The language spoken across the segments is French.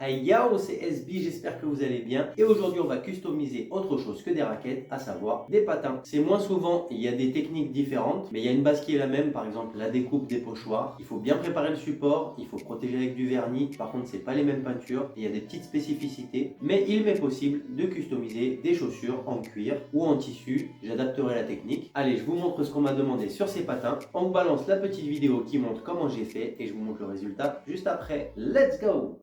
Hey yo, c'est SB, j'espère que vous allez bien. Et aujourd'hui, on va customiser autre chose que des raquettes, à savoir des patins. C'est moins souvent, il y a des techniques différentes, mais il y a une base qui est la même, par exemple la découpe des pochoirs. Il faut bien préparer le support, il faut protéger avec du vernis. Par contre, c'est pas les mêmes peintures, il y a des petites spécificités, mais il m'est possible de customiser des chaussures en cuir ou en tissu. J'adapterai la technique. Allez, je vous montre ce qu'on m'a demandé sur ces patins. On vous balance la petite vidéo qui montre comment j'ai fait et je vous montre le résultat juste après. Let's go!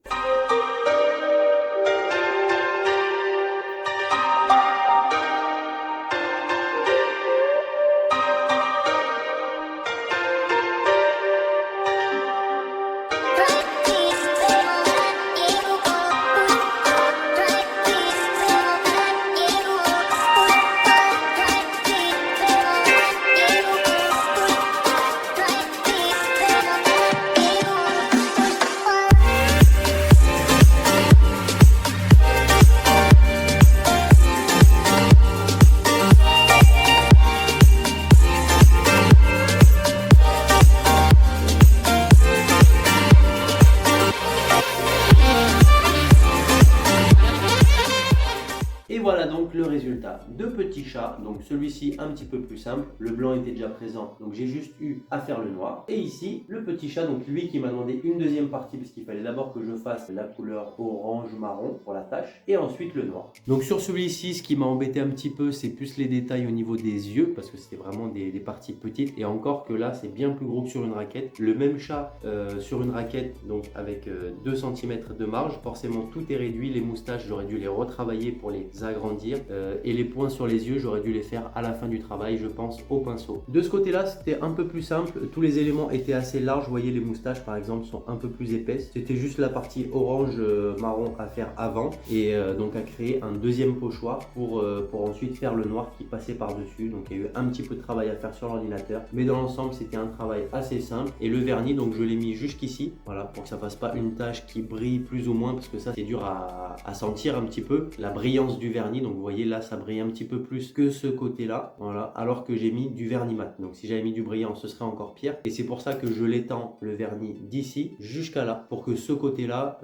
Et voilà donc le résultat. Deux petits chats, donc celui-ci un petit peu plus simple, le blanc était déjà présent, donc j'ai juste eu à faire le noir. Et ici, le petit chat, donc lui qui m'a demandé une deuxième partie, parce qu'il fallait d'abord que je fasse la couleur orange-marron pour la tache, et ensuite le noir. Donc sur celui-ci, ce qui m'a embêté un petit peu, c'est plus les détails au niveau des yeux, parce que c'était vraiment des parties petites, et encore que là, c'est bien plus gros que sur une raquette. Le même chat sur une raquette, donc avec 2 cm de marge, forcément tout est réduit, les moustaches, j'aurais dû les retravailler pour les agrandir et les points sur les yeux j'aurais dû les faire à la fin du travail, je pense, au pinceau. De ce côté là c'était un peu plus simple, tous les éléments étaient assez larges, vous voyez les moustaches par exemple sont un peu plus épaisses, c'était juste la partie orange marron à faire avant et donc à créer un deuxième pochoir pour ensuite faire le noir qui passait par dessus. Donc il y a eu un petit peu de travail à faire sur l'ordinateur, mais dans l'ensemble c'était un travail assez simple. Et le vernis, donc je l'ai mis jusqu'ici, voilà, pour que ça fasse pas une tache qui brille plus ou moins, parce que ça c'est dur à sentir un petit peu la brillance du vernis. Donc vous voyez là ça brille un petit peu plus que ce côté là, voilà, alors que j'ai mis du vernis mat. Donc si j'avais mis du brillant ce serait encore pire, et c'est pour ça que je l'étends le vernis d'ici jusqu'à là, pour que ce côté là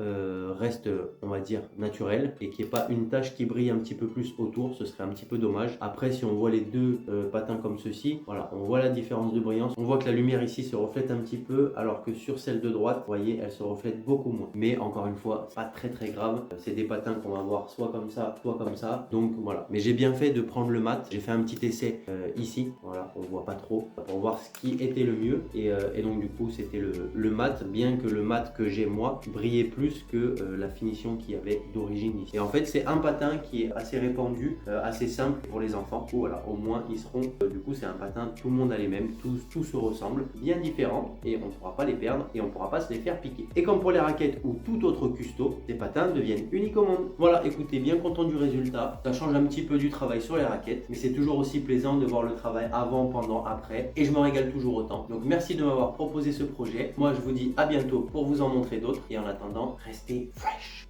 reste, on va dire, naturel, et qu'il n'y ait pas une tache qui brille un petit peu plus autour, ce serait un petit peu dommage. Après si on voit les deux patins comme ceci, voilà, on voit la différence de brillance, on voit que la lumière ici se reflète un petit peu, alors que sur celle de droite, vous voyez, elle se reflète beaucoup moins. Mais encore une fois, pas très grave, c'est des patins qu'on va voir soit comme ça, soit comme ça, donc voilà. Mais j'ai bien fait de prendre le mat, j'ai fait un petit essai ici, voilà, on voit pas trop, pour voir ce qui était le mieux, et donc du coup c'était le mat, bien que le mat que j'ai moi brillait plus que la finition qu'il y avait d'origine ici. Et en fait c'est un patin qui est assez répandu, assez simple pour les enfants, voilà, au moins ils seront, du coup c'est un patin, tout le monde a les mêmes, tous se ressemblent, bien différents, et on ne pourra pas les perdre, et on ne pourra pas se les faire piquer. Et comme pour les raquettes ou tout autre custo, ces patins deviennent uniques au monde. Voilà, écoutez, bien content du résultat, ça change un petit peu du travail sur les raquettes, mais c'est toujours aussi plaisant de voir le travail avant, pendant, après, et je me régale toujours autant. Donc merci de m'avoir proposé ce projet, moi je vous dis à bientôt pour vous en montrer d'autres, et en attendant, restez fresh.